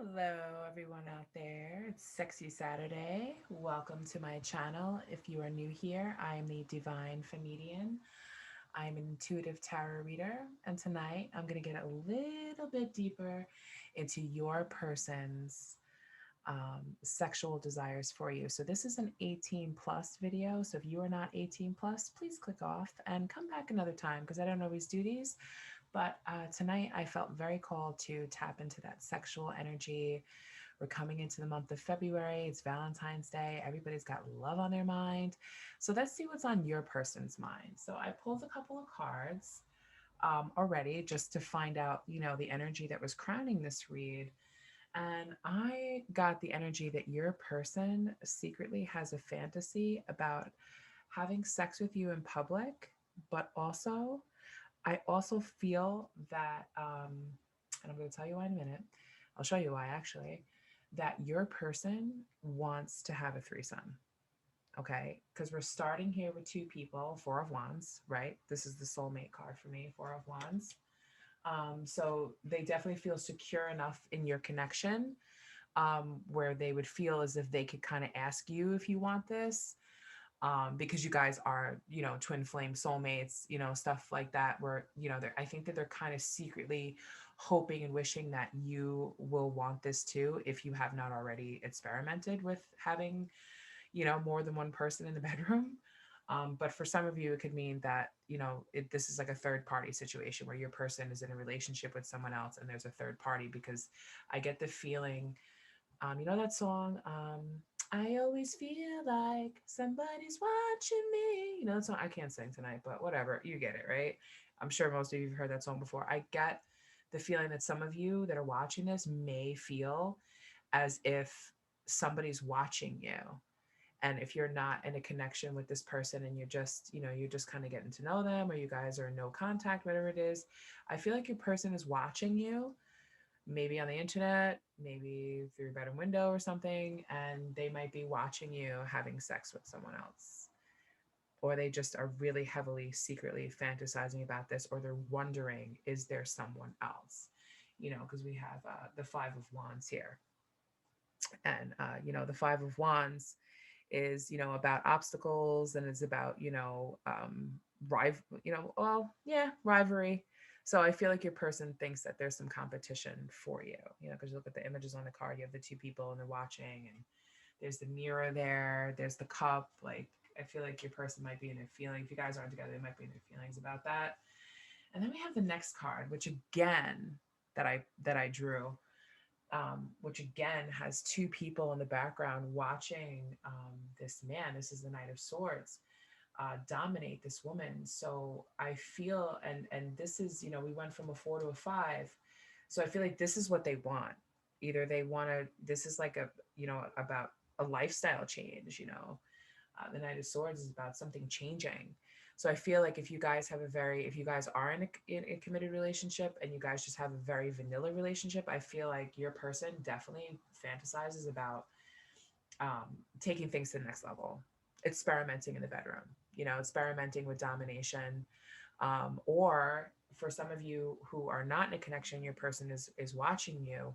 Hello, everyone out there. It's Sexy Saturday. Welcome to my channel. If you are new here, I am the Divine Femedian. I'm an intuitive tarot reader, and tonight I'm going to get a little bit deeper into your person's sexual desires for you. So, this is an 18 plus video. So, if you are not 18 plus, please click off and come back another time because I don't always do these. But tonight I felt very called to tap into that sexual energy. We're coming into the month of February. It's Valentine's Day. Everybody's got love on their mind. So let's see what's on your person's mind. So I pulled a couple of cards already just to find out, the energy that was crowning this read. And I got the energy that your person secretly has a fantasy about having sex with you in public, but also I also feel that, and I'm going to tell you why in a minute. I'll show you why actually, that your person wants to have a threesome. Okay. Because we're starting here with two people, Four of Wands, right? This is the soulmate card for me, Four of Wands. So they definitely feel secure enough in your connection where they would feel as if they could kind of ask you if you want this because you guys are, twin flame soulmates, stuff like that, where, I think that they're kind of secretly hoping and wishing that you will want this too, if you have not already experimented with having, more than one person in the bedroom. But for some of you, it could mean that, this is like a third party situation where your person is in a relationship with someone else and there's a third party because I get the feeling that song, I always feel like somebody's watching me. That song I can't sing tonight, but whatever. You get it, right? I'm sure most of you have heard that song before. I get the feeling that some of you that are watching this may feel as if somebody's watching you. And if you're not in a connection with this person and you're just kind of getting to know them or you guys are in no contact, whatever it is, I feel like your person is watching you maybe on the internet, maybe through your bedroom window or something, and they might be watching you having sex with someone else. Or they just are really heavily, secretly fantasizing about this, or they're wondering, is there someone else? Because we have the Five of Wands here. And, the Five of Wands is, about obstacles and it's about, rivalry. So I feel like your person thinks that there's some competition for you, because you look at the images on the card, you have the two people and they're watching and there's the mirror there, there's the cup. Like, I feel like your person might be in their feeling. If you guys aren't together, they might be in their feelings about that. And then we have the next card, which again, that I drew, which again has two people in the background watching this man. This is the Knight of Swords dominate this woman. So I feel, and this is, we went from a 4 to a 5. So I feel like this is what they want. Either they want to. This is like about a lifestyle change. The Knight of Swords is about something changing. So I feel like if you guys are in a committed relationship and you guys just have a very vanilla relationship, I feel like your person definitely fantasizes about taking things to the next level, experimenting in the bedroom, experimenting with domination. Or for some of you who are not in a connection, your person is watching you.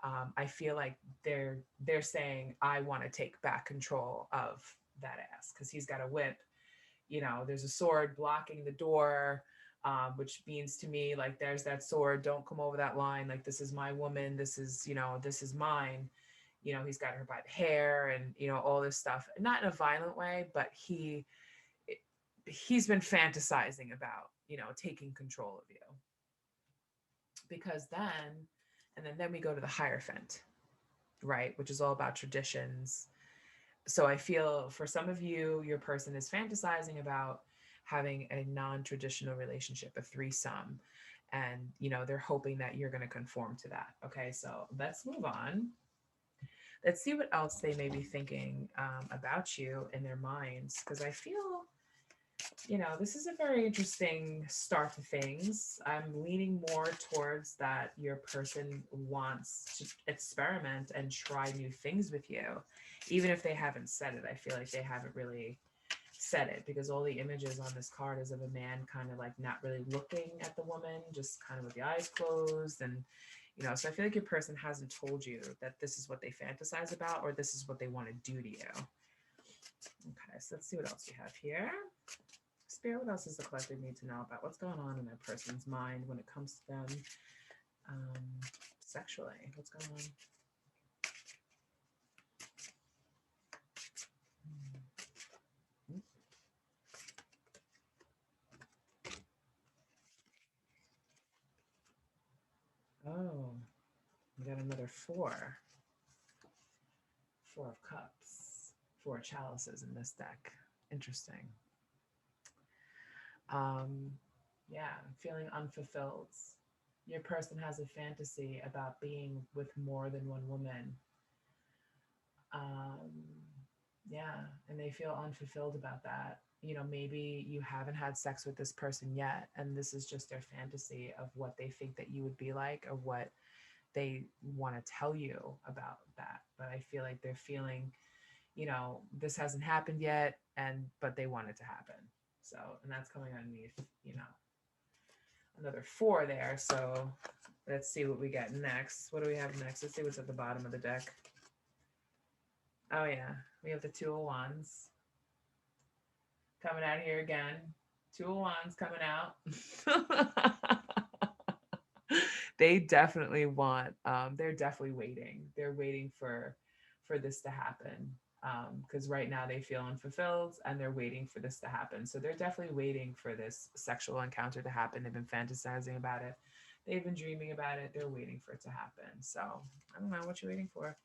I feel like they're saying, I want to take back control of that ass because he's got a whip. There's a sword blocking the door, which means to me, like, there's that sword. Don't come over that line. Like, this is my woman. This is mine. He's got her by the hair and, all this stuff. Not in a violent way, but he's been fantasizing about, taking control of you. Because then we go to the Hierophant, right? Which is all about traditions. So I feel for some of you, your person is fantasizing about having a non-traditional relationship, a threesome. And, they're hoping that you're going to conform to that. Okay, so let's move on. Let's see what else they may be thinking about you in their minds. Because I feel, this is a very interesting start to things. I'm leaning more towards that your person wants to experiment and try new things with you. Even if they haven't said it, I feel like they haven't really said it because all the images on this card is of a man kind of like not really looking at the woman, just kind of with the eyes closed and, You know, so I feel like your person hasn't told you that this is what they fantasize about or this is what they want to do to you. Okay, so let's see what else we have here. Spirit, what else does the collective need to know about what's going on in that person's mind when it comes to them sexually? What's going on? Oh, we got another four. Four of Cups. Four chalices in this deck. Interesting. Yeah, feeling unfulfilled. Your person has a fantasy about being with more than one woman. Um, yeah, and they feel unfulfilled about that. You know, maybe you haven't had sex with this person yet, and this is just their fantasy of what they think that you would be like or what they want to tell you about that. But I feel like they're feeling, you know, this hasn't happened yet, and but they want it to happen. So, and that's coming underneath, you know, another four there. So let's see what we get next. What do we have next? Let's see what's at the bottom of the deck. Oh yeah, we have the Two of Wands coming out here again. Two of Wands coming out. They definitely want. They're definitely waiting. They're waiting for this to happen. Because right now they feel unfulfilled and they're waiting for this to happen. So they're definitely waiting for this sexual encounter to happen. They've been fantasizing about it. They've been dreaming about it. They're waiting for it to happen. So I don't know what you're waiting for.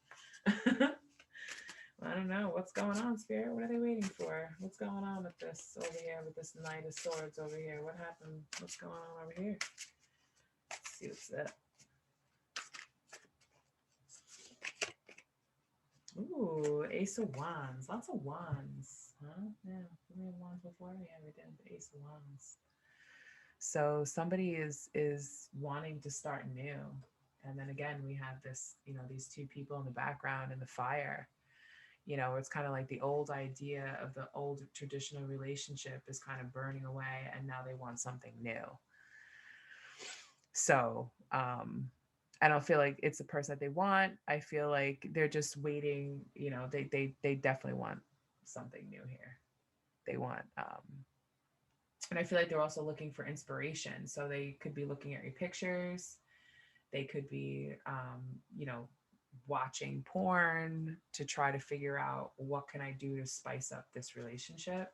I don't know what's going on, Spirit. What are they waiting for? What's going on with this over here, with this Knight of Swords over here? What happened? What's going on over here? Let's see what's that. Ooh, Ace of Wands. Lots of wands. Huh? Yeah. Did we have wands before? Yeah, we did. The Ace of Wands. So somebody is wanting to start new. And then again, we have this, you know, these two people in the background in the fire. You know, it's kind of like the old idea of the old traditional relationship is kind of burning away, and now they want something new. So I don't feel like it's the person that they want. I feel like they're just waiting. You know, they definitely want something new here. They want, and I feel like they're also looking for inspiration. So they could be looking at your pictures. They could be, you know, watching porn to try to figure out what can I do to spice up this relationship.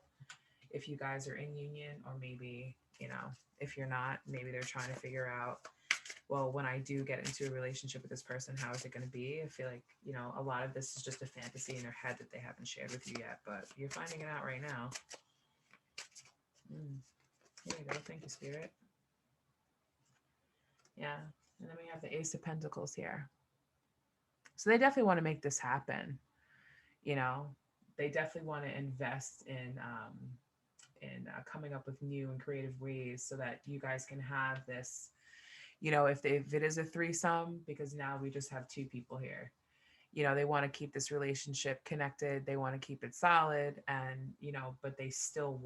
If you guys are in union, or maybe, you know, if you're not, maybe they're trying to figure out, well, when I do get into a relationship with this person, how is it going to be? I feel like, you know, a lot of this is just a fantasy in their head that they haven't shared with you yet, but you're finding it out right now. Here you go. Thank you, Spirit. Yeah. And then we have the Ace of Pentacles here. So they definitely want to make this happen. You know, they definitely want to invest in coming up with new and creative ways so that you guys can have this, you know, if it is a threesome, because now we just have two people here. You know, they want to keep this relationship connected. They want to keep it solid, and, you know, but they still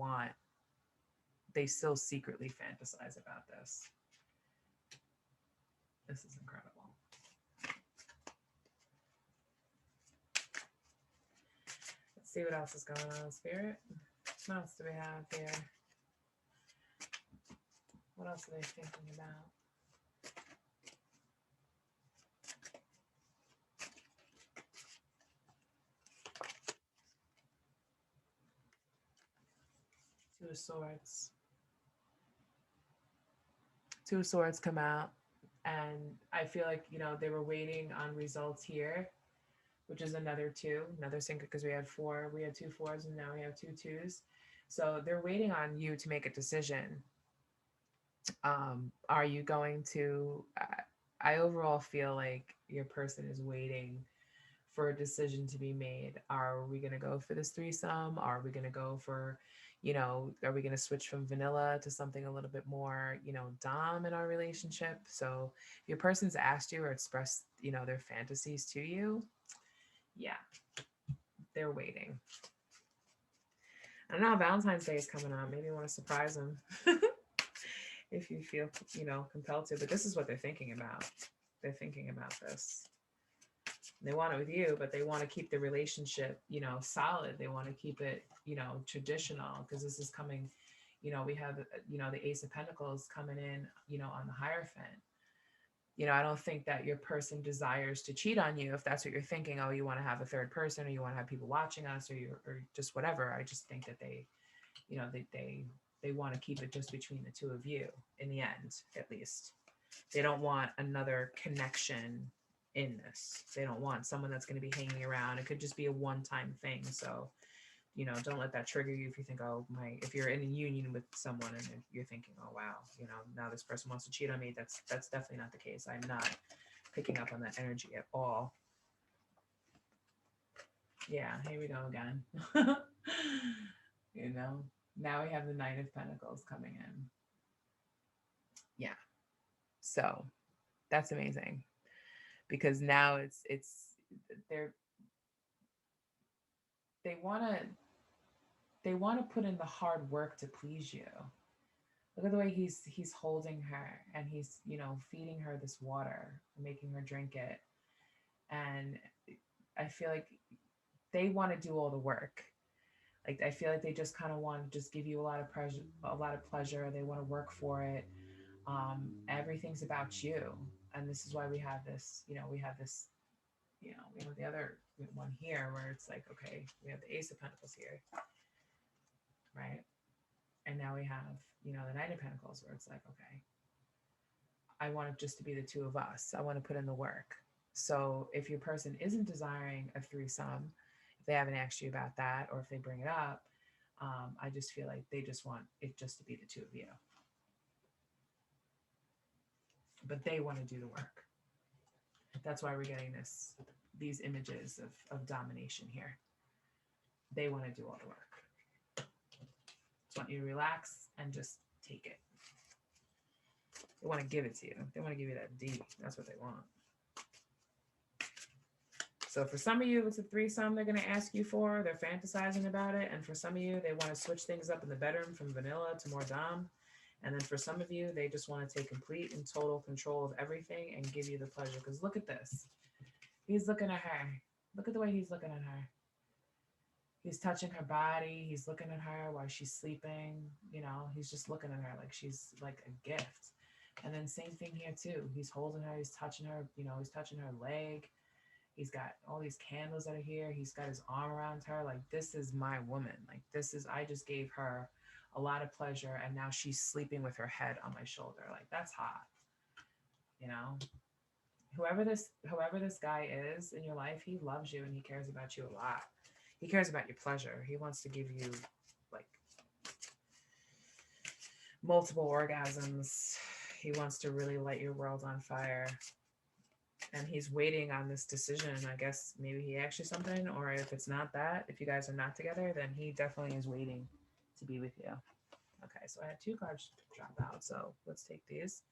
secretly fantasize about this. This is incredible. Let's see what else is going on, Spirit. What else do we have here? What else are they thinking about? Two of Swords. Two of Swords come out, and I feel like, you know, they were waiting on results here, which is another two, another sinker, because we had four. We had two fours, and now we have two twos. So they're waiting on you to make a decision. Are you going to? I overall feel like your person is waiting for a decision to be made. Are we going to go for this threesome? Are we going to go for, you know, are we going to switch from vanilla to something a little bit more, you know, dom in our relationship? So if your person's asked you or expressed, you know, their fantasies to you, yeah, they're waiting. I don't know, Valentine's Day is coming up. Maybe you want to surprise them if you feel, you know, compelled to. But this is what they're thinking about. they're thinking about this. They want it with you, but they want to keep the relationship, solid. They want to keep it, traditional, because this is coming, we have, the Ace of Pentacles coming in, on the Hierophant. I don't think that your person desires to cheat on you if that's what you're thinking. Oh, you want to have a third person, or you want to have people watching us, or just whatever. I just think that they want to keep it just between the two of you in the end, at least. They don't want another connection in this. They don't want someone that's going to be hanging around. It could just be a one-time thing. So, don't let that trigger you if you think, oh, if you're in a union with someone and you're thinking, oh, wow, now this person wants to cheat on me. That's definitely not the case. I'm not picking up on that energy at all. Yeah, here we go again. Now we have the Knight of Pentacles coming in. Yeah. So that's amazing, because now they're they want to put in the hard work to please you. Look at the way he's holding her, and he's, feeding her this water, making her drink it. And I feel like they want to do all the work. Like, I feel like they just kind of want to just give you a lot of pleasure. They want to work for it. Everything's about you. And this is why we have this, we have the other one here where it's like, okay, we have the Ace of Pentacles here, right? And now we have, the Knight of Pentacles, where it's like, okay, I want it just to be the two of us. I want to put in the work. So if your person isn't desiring a threesome, if they haven't asked you about that, or if they bring it up, I just feel like they just want it just to be the two of you. But they want to do the work. That's why we're getting these images of domination here. They want to do all the work. Just want you to relax and just take it. They want to give it to you. They want to give you that D. That's what they want. So for some of you, it's a threesome they're going to ask you for. They're fantasizing about it. And for some of you, they want to switch things up in the bedroom from vanilla to more dom. And then for some of you, they just want to take complete and total control of everything and give you the pleasure. Because look at this. He's looking at her. Look at the way he's looking at her. He's touching her body. He's looking at her while she's sleeping. He's just looking at her like she's like a gift. And then same thing here too. He's holding her. He's touching her. He's touching her leg. He's got all these candles that are here. He's got his arm around her. Like, this is my woman. Like, I just gave her a lot of pleasure, and now she's sleeping with her head on my shoulder. Like, that's hot. Whoever this guy is in your life, he loves you and he cares about you a lot. He cares about your pleasure. He wants to give you like multiple orgasms. He wants to really light your world on fire. And he's waiting on this decision. I guess maybe he asked you something, or if it's not that, if you guys are not together, then he definitely is waiting to be with you. Okay, so I had 2 cards drop out, so let's take these.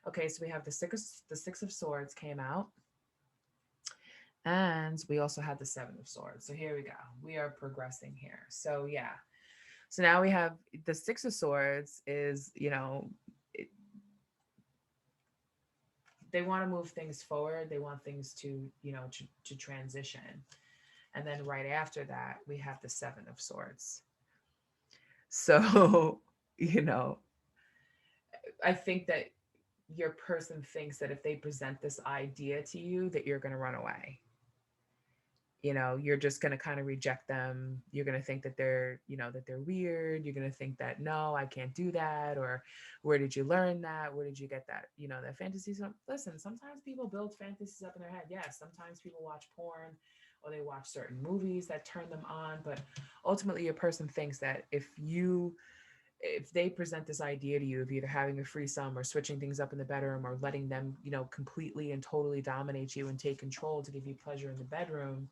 Okay, so we have the Six of Swords came out, and we also had the 7 of Swords. So here we go. We are progressing here. So yeah. So now we have the 6 of Swords is, they want to move things forward. They want things to, to transition. And then right after that, we have the 7 of Swords. So, I think that your person thinks that if they present this idea to you, that you're going to run away. You're just going to kind of reject them. You're going to think that they're weird. You're going to think that, no, I can't do that. Or where did you learn that? Where did you get that? That fantasy. Listen, sometimes people build fantasies up in their head. Yes. Sometimes people watch porn, or they watch certain movies that turn them on. But ultimately, your person thinks that if they present this idea to you of either having a threesome or switching things up in the bedroom, or letting them, completely and totally dominate you and take control to give you pleasure in the bedroom,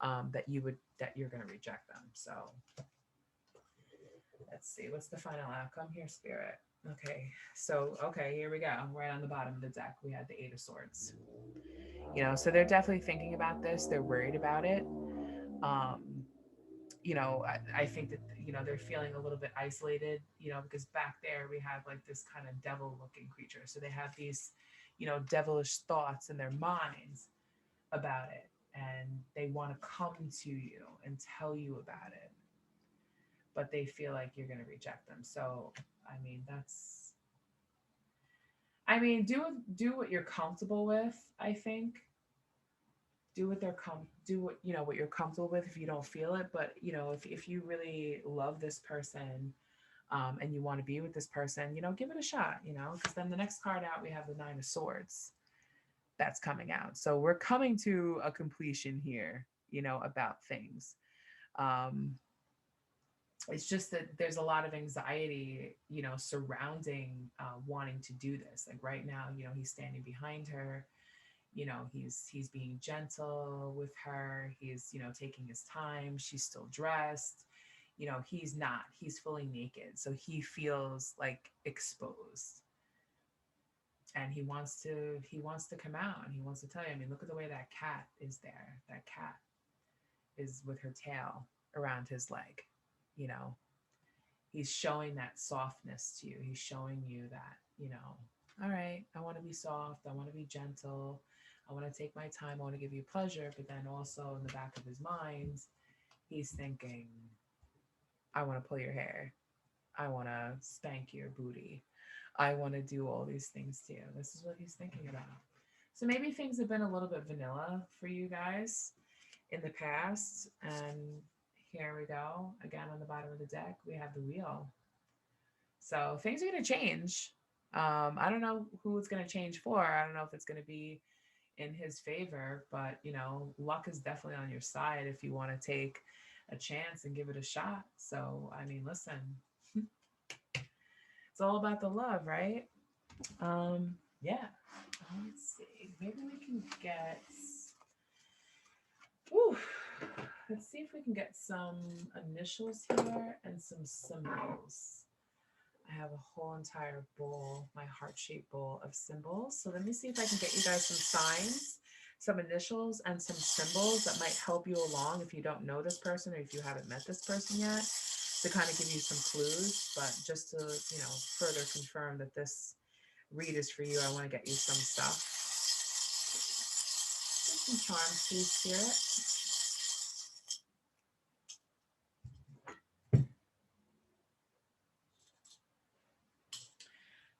that you're going to reject them. So let's see, what's the final outcome here, Spirit? Okay, so here we go. Right on the bottom of the deck, we had the 8 of Swords. So they're definitely thinking about this. They're worried about it. I think that, they're feeling a little bit isolated, because back there we have like this kind of devil looking creature. So they have these, devilish thoughts in their minds about it. And they want to come to you and tell you about it, but they feel like you're going to reject them. So, I mean, do what you're comfortable with, I think. Do what what you're comfortable with if you don't feel it. But if you really love this person, and you want to be with this person, give it a shot. Because then the next card out, we have the Nine of Swords that's coming out. So we're coming to a completion here, about things. Um, it's just that there's a lot of anxiety, surrounding wanting to do this. Like right now, he's standing behind her. He's being gentle with her. He's taking his time. She's still dressed. He's not. He's fully naked, so he feels like exposed, and he wants to come out, and he wants to tell you. I mean, look at the way that cat is there. That cat is with her tail around his leg. You know, he's showing that softness to you. He's showing you that, all right, I want to be soft. I want to be gentle. I want to take my time. I want to give you pleasure. But then also in the back of his mind, he's thinking, I want to pull your hair. I want to spank your booty. I want to do all these things to you. This is what he's thinking about. So maybe things have been a little bit vanilla for you guys in the past. And here we go. Again, on the bottom of the deck, we have the wheel. So things are going to change. I don't know who it's going to change for. I don't know if it's going to be in his favor, but luck is definitely on your side if you want to take a chance and give it a shot. So, I mean, listen, it's all about the love, right? Yeah. Let's see. Maybe we can get. Whew, let's see if we can get some initials here and some symbols. I have a whole entire bowl, my heart-shaped bowl of symbols. So let me see if I can get you guys some signs, some initials, and some symbols that might help you along if you don't know this person or if you haven't met this person yet, to kind of give you some clues. But just to, further confirm that this read is for you, I want to get you some stuff. Some charms, please, Spirit.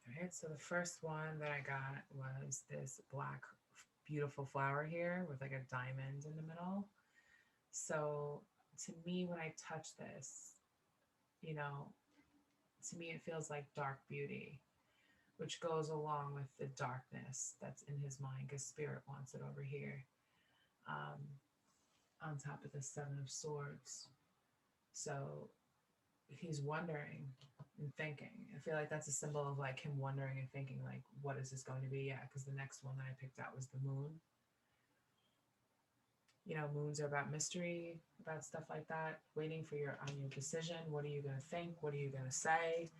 All right, so the first one that I got was this black, beautiful flower here with like a diamond in the middle. So to me, when I touch this, to me, it feels like dark beauty, which goes along with the darkness that's in his mind because Spirit wants it over here, on top of the Seven of Swords. So he's wondering and thinking. I feel like that's a symbol of like him wondering and thinking like, what is this going to be? Yeah, because the next one that I picked out was the moon. Moons are about mystery, about stuff like that, waiting for your decision. What are you going to think? What are you going to say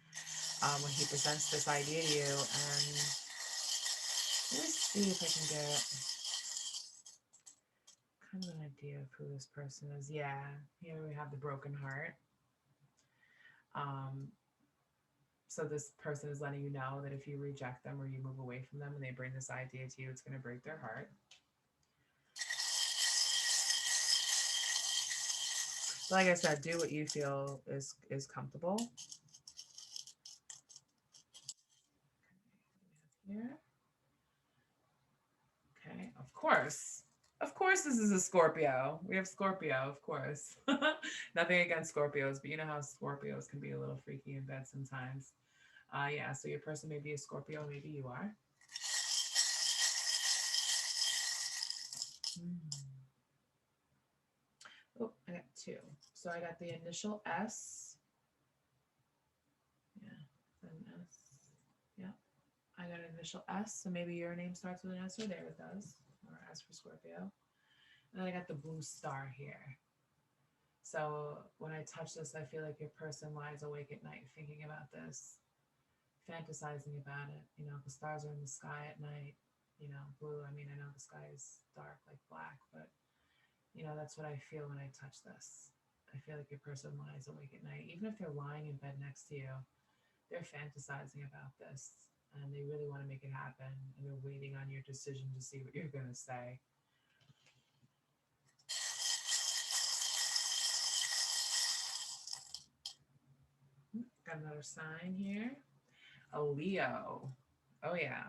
when he presents this idea to you? And let's see if I can get kind of an idea of who this person is. Yeah, here we have the broken heart. So this person is letting you know that if you reject them or you move away from them and they bring this idea to you, it's going to break their heart. Like I said, do what you feel is comfortable. Here. Okay, of course. Of course, this is a Scorpio. We have Scorpio, of course. Nothing against Scorpios, but you know how Scorpios can be a little freaky in bed sometimes. Yeah, so your person may be a Scorpio, maybe you are. Oh, I got two. So I got the initial S. Yeah, an S. Yeah, I got an initial S. So maybe your name starts with an S, or there it does, or S for Scorpio. And then I got the blue star here. So when I touch this, I feel like your person lies awake at night thinking about this, fantasizing about it. The stars are in the sky at night. Blue. I mean, I know the sky is dark like black, but that's what I feel when I touch this. I feel like your person lies awake at night. Even if they're lying in bed next to you, they're fantasizing about this. and they really want to make it happen, and they're waiting on your decision to see what you're going to say. Got another sign here. A Leo. Oh, yeah.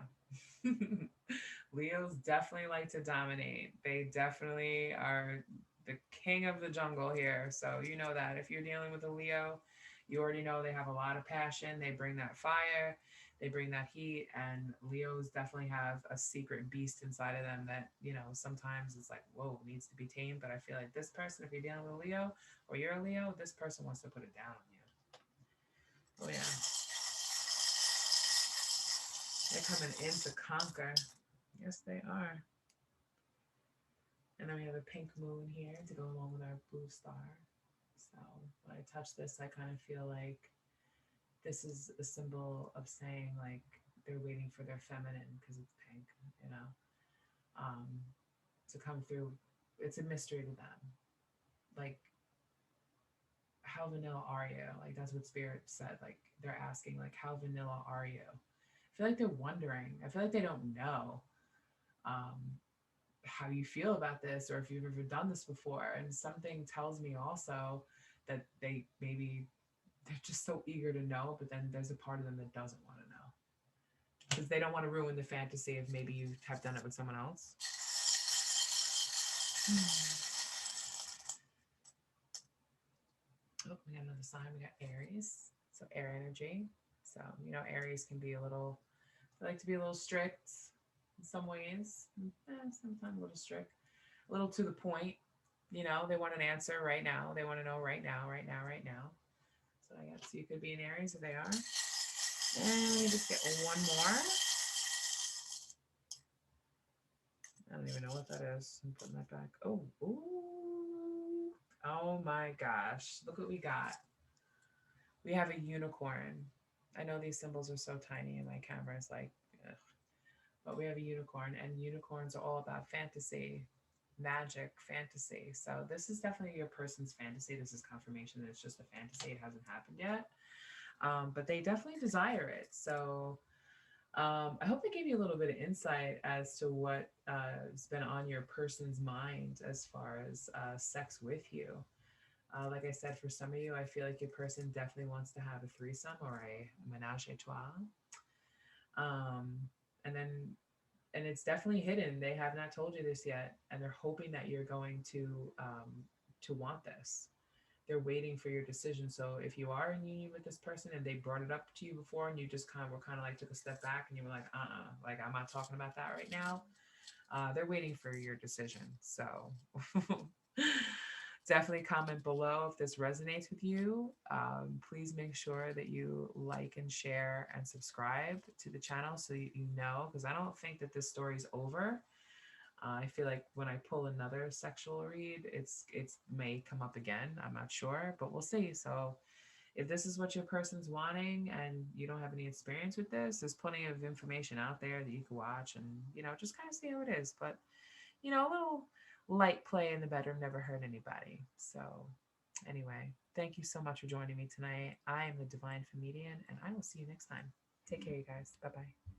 Leos definitely like to dominate. They definitely are the king of the jungle here. So you know that if you're dealing with a Leo, you already know they have a lot of passion. They bring that fire, they bring that heat, and Leos definitely have a secret beast inside of them that, you know, sometimes it's like, whoa, needs to be tamed. But I feel like this person, if you're dealing with a Leo or you're a Leo, this person wants to put it down on you. Oh, yeah. They're coming in to conquer. Yes, they are. And then we have a pink moon here to go along with our blue star. So when I touch this, I kind of feel like this is a symbol of saying like they're waiting for their feminine because it's pink, you know, um, to come through. It's a mystery to them. Like, how vanilla are you? Like, that's what Spirit said. Like, they're asking, like, how vanilla are you? I feel like they're wondering. I feel like they don't know. Um, how you feel about this or if you've ever done this before. And something tells me also that they maybe they're just so eager to know, but then there's a part of them that doesn't want to know because they don't want to ruin the fantasy of maybe you have done it with someone else. Oh, we got another sign. We got Aries. So air energy. So, you know, Aries can be a little, they like to be a little strict in some ways, sometimes a little strict, a little to the point. You know, they want an answer right now. They want to know right now, right now, right now. So I guess you could be in Aries if they are. And let me just get one more. I don't even know what that is. I'm putting that back. Oh, ooh. Oh my gosh. Look what we got. We have a unicorn. I know these symbols are so tiny and my camera is like, ugh. But we have a unicorn, and unicorns are all about fantasy, magic, fantasy. So this is definitely your person's fantasy. This is confirmation that it's just a fantasy. It hasn't happened yet. But they definitely desire it. So I hope they gave you a little bit of insight as to what has been on your person's mind as far as sex with you. Like I said, for some of you, I feel like your person definitely wants to have a threesome or a menage a trois. Um, and then, and it's definitely hidden. They have not told you this yet, and they're hoping that you're going to want this. They're waiting for your decision. So if you are in union with this person and they brought it up to you before and you just kind of were kind of like took a step back and you were like, like I'm not talking about that right now. They're waiting for your decision. So definitely comment below if this resonates with you. Please make sure that you like and share and subscribe to the channel so you know, because I don't think that this story is over. I feel like when I pull another sexual read, it's may come up again. I'm not sure, but we'll see. So if this is what your person's wanting and you don't have any experience with this, there's plenty of information out there that you can watch and, you know, just kind of see how it is. But, you know, a little light play in the bedroom never hurt anybody. So anyway, thank you so much for joining me tonight. I am the Divine Comedian, and I will see you next time. Take care, you guys. Bye-bye.